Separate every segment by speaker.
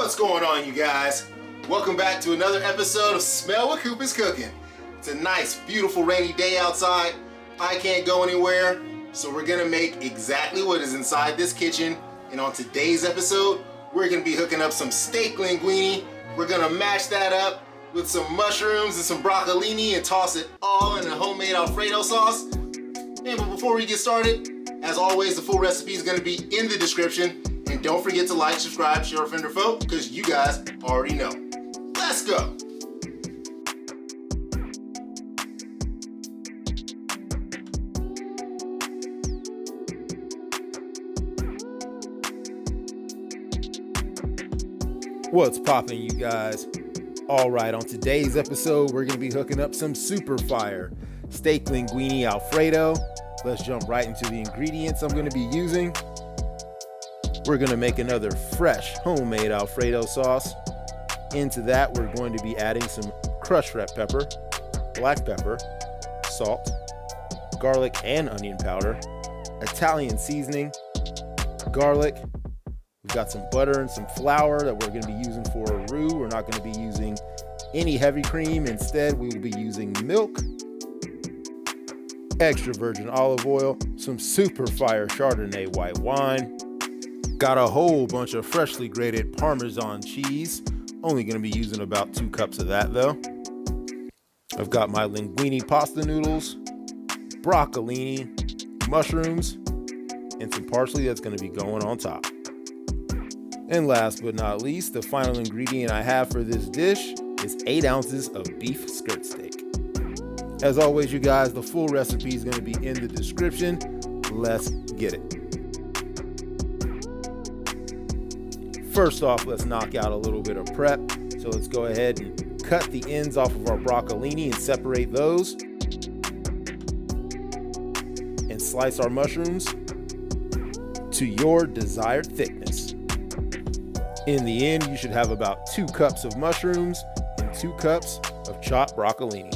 Speaker 1: What's going on, you guys? Welcome back to another episode of Smell What Coop is Cooking. It's a nice, beautiful, rainy day outside. I can't go anywhere, so we're gonna make exactly what is inside this kitchen. And on today's episode, we're gonna be hooking up some steak linguine. We're gonna mash that up with some mushrooms and some broccolini and toss it all in a homemade Alfredo sauce. And but before we get started, as always, the full recipe is gonna be in the description. And don't forget to like, subscribe, share, friend, or foe, because you guys already know. Let's go. What's poppin', you guys? All right, on today's episode, we're gonna be hooking up some super fire steak linguine Alfredo. Let's jump right into the ingredients I'm gonna be using. We're gonna make another fresh homemade Alfredo sauce. Into that, we're going to be adding some crushed red pepper, black pepper, salt, garlic and onion powder, Italian seasoning, garlic. We've got some butter and some flour that we're gonna be using for a roux. We're not gonna be using any heavy cream. Instead, we will be using milk, extra virgin olive oil, some super fire Chardonnay white wine. Got a whole bunch of freshly grated Parmesan cheese. Only gonna be using about 2 cups of that though. I've got my linguine pasta noodles, broccolini, mushrooms, and some parsley that's gonna be going on top. And last but not least, the final ingredient I have for this dish is 8 ounces of beef skirt steak. As always, you guys, the full recipe is gonna be in the description. Let's get it. First off, let's knock out a little bit of prep. So let's go ahead and cut the ends off of our broccolini and separate those. And slice our mushrooms to your desired thickness. In the end, you should have about 2 cups of mushrooms and 2 cups of chopped broccolini.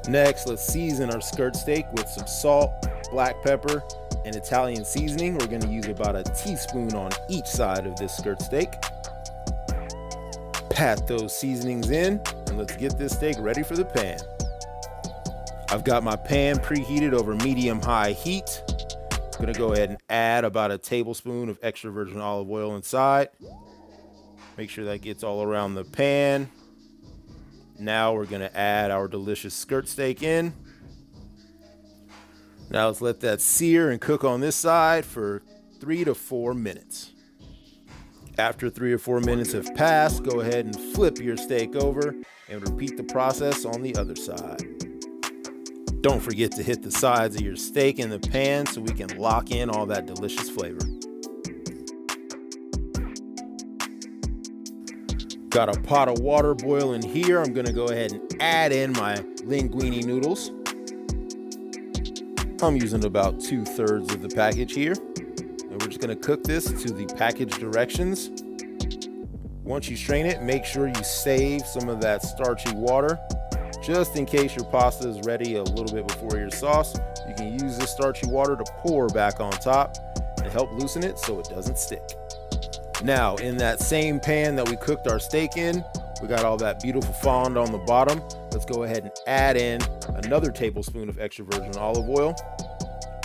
Speaker 1: Next, let's season our skirt steak with some salt, black pepper, and Italian seasoning. We're gonna use about a teaspoon on each side of this skirt steak. Pat those seasonings in, and let's get this steak ready for the pan. I've got my pan preheated over medium-high heat. I'm gonna go ahead and add about a tablespoon of extra virgin olive oil inside. Make sure that gets all around the pan. Now we're gonna add our delicious skirt steak in. Now let's let that sear and cook on this side for 3 to 4 minutes. After 3 or 4 minutes have passed, go ahead and flip your steak over and repeat the process on the other side. Don't forget to hit the sides of your steak in the pan so we can lock in all that delicious flavor. Got a pot of water boiling here. I'm gonna go ahead and add in my linguine noodles. I'm using about 2/3 of the package here, and we're just gonna cook this to the package directions. Once you strain it, make sure you save some of that starchy water, just in case your pasta is ready a little bit before your sauce. You can use this starchy water to pour back on top and help loosen it so it doesn't stick. Now, in that same pan that we cooked our steak in, we got all that beautiful fond on the bottom. Let's go ahead and add in another tablespoon of extra virgin olive oil.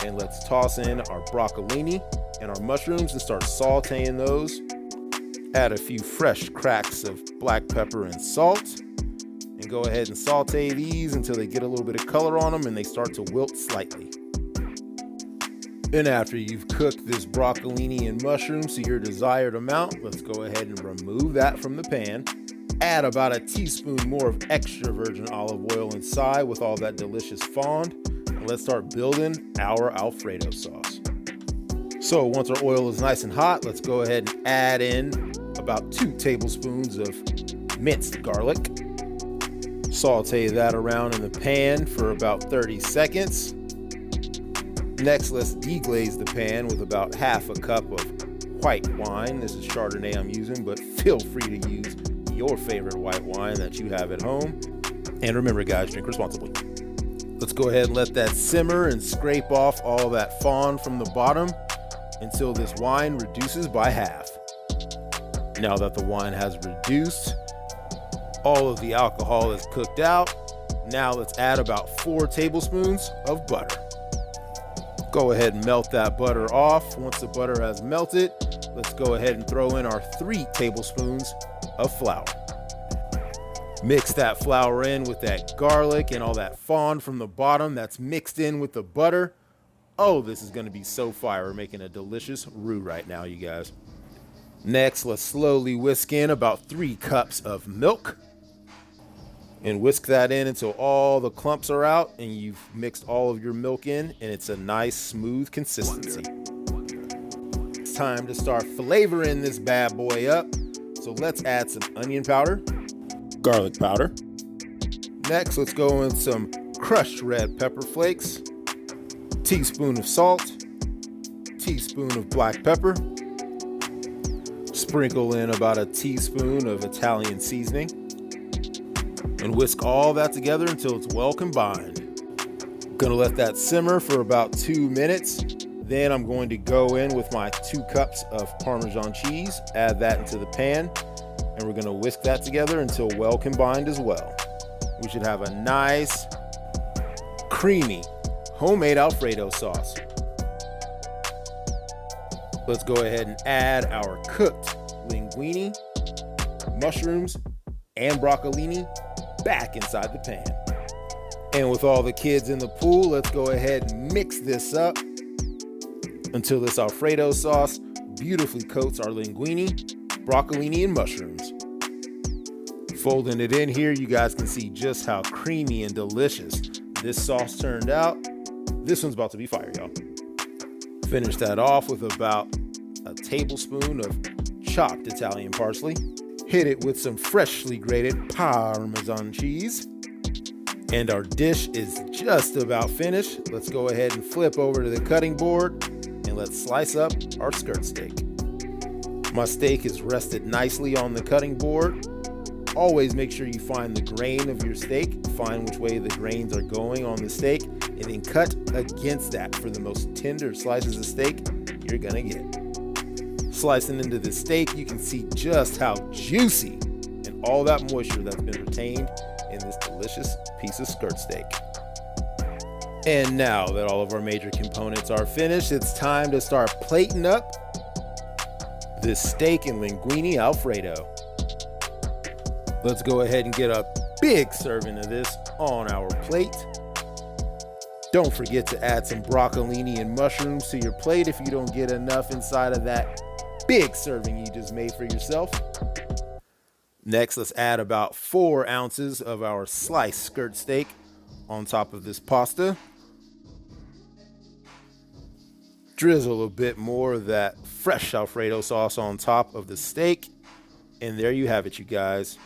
Speaker 1: And let's toss in our broccolini and our mushrooms and start sauteing those. Add a few fresh cracks of black pepper and salt. And go ahead and saute these until they get a little bit of color on them and they start to wilt slightly. And after you've cooked this broccolini and mushrooms to your desired amount, let's go ahead and remove that from the pan. Add about a teaspoon more of extra virgin olive oil inside with all that delicious fond. And let's start building our Alfredo sauce. So once our oil is nice and hot, let's go ahead and add in about 2 tablespoons of minced garlic. Saute that around in the pan for about 30 seconds. Next, let's deglaze the pan with about half a cup of white wine. This is Chardonnay I'm using, but feel free to use your favorite white wine that you have at home. And remember, guys, drink responsibly. Let's go ahead and let that simmer and scrape off all that fond from the bottom until this wine reduces by half. Now that the wine has reduced, all of the alcohol is cooked out. Now let's add about 4 tablespoons of butter. Go ahead and melt that butter off. Once the butter has melted, let's go ahead and throw in our 3 tablespoons of flour. Mix that flour in with that garlic and all that fond from the bottom that's mixed in with the butter. Oh, this is gonna be so fire. We're making a delicious roux right now, you guys. Next, let's slowly whisk in about 3 cups of milk. And whisk that in until all the clumps are out and you've mixed all of your milk in and it's a nice smooth consistency. It's time to start flavoring this bad boy up. So let's add some onion powder, garlic powder. Next, let's go in some crushed red pepper flakes, teaspoon of salt, teaspoon of black pepper. Sprinkle in about a teaspoon of Italian seasoning. And whisk all that together until it's well combined. I'm gonna let that simmer for about 2 minutes. Then I'm going to go in with my 2 cups of Parmesan cheese, add that into the pan, and we're gonna whisk that together until well combined as well. We should have a nice, creamy, homemade Alfredo sauce. Let's go ahead and add our cooked linguine, mushrooms, and broccolini back inside the pan. And with all the kids in the pool, let's go ahead and mix this up until this Alfredo sauce beautifully coats our linguine, broccolini, and mushrooms. Folding it in here, you guys can see just how creamy and delicious this sauce turned out. This one's about to be fire, y'all. Finish that off with about a tablespoon of chopped Italian parsley. Hit it with some freshly grated Parmesan cheese. And our dish is just about finished. Let's go ahead and flip over to the cutting board and let's slice up our skirt steak. My steak is rested nicely on the cutting board. Always make sure you find the grain of your steak, find which way the grains are going on the steak, and then cut against that for the most tender slices of steak you're gonna get. Slicing into the steak, you can see just how juicy and all that moisture that's been retained in this delicious piece of skirt steak. And now that all of our major components are finished, it's time to start plating up this steak and linguine Alfredo. Let's go ahead and get a big serving of this on our plate. Don't forget to add some broccolini and mushrooms to your plate if you don't get enough inside of that big serving you just made for yourself. Next, let's add about 4 ounces of our sliced skirt steak on top of this pasta. Drizzle a bit more of that fresh Alfredo sauce on top of the steak. And there you have it, you guys.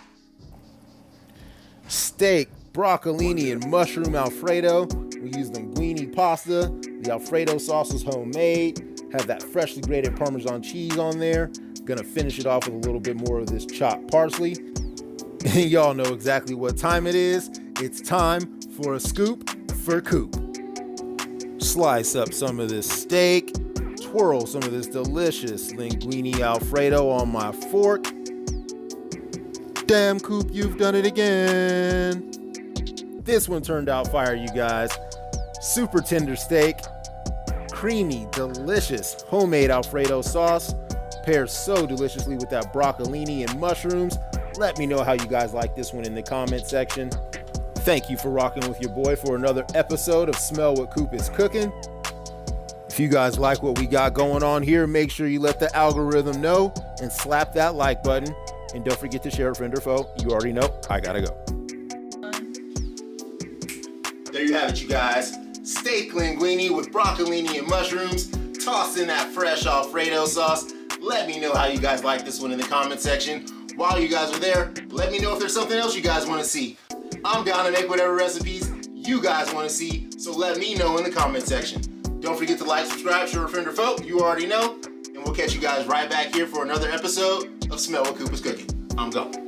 Speaker 1: Steak, broccolini, and mushroom Alfredo. We use linguine pasta. The Alfredo sauce is homemade. Have that freshly grated Parmesan cheese on there. Gonna finish it off with a little bit more of this chopped parsley. And y'all know exactly what time it is. It's time for a scoop for Coop. Slice up some of this steak. Twirl some of this delicious linguine Alfredo on my fork. Damn, Coop, you've done it again. This one turned out fire, you guys. Super tender steak. Creamy, delicious, homemade Alfredo sauce. Pairs so deliciously with that broccolini and mushrooms. Let me know how you guys like this one in the comment section. Thank you for rocking with your boy for another episode of Smell What Coop is Cooking. If you guys like what we got going on here, make sure you let the algorithm know and slap that like button. And don't forget to share it with friend or foe. You already know, I gotta go. There you have it, you guys. Steak linguine with broccolini and mushrooms. Toss in that fresh Alfredo sauce. Let me know how you guys like this one in the comment section. While you guys are there, let me know if there's something else you guys want to see. I'm down to make whatever recipes you guys want to see, so let me know in the comment section. Don't forget to like, subscribe, share with friend or foe. You already know. And we'll catch you guys right back here for another episode of Smell What Coop is Cooking. I'm gone.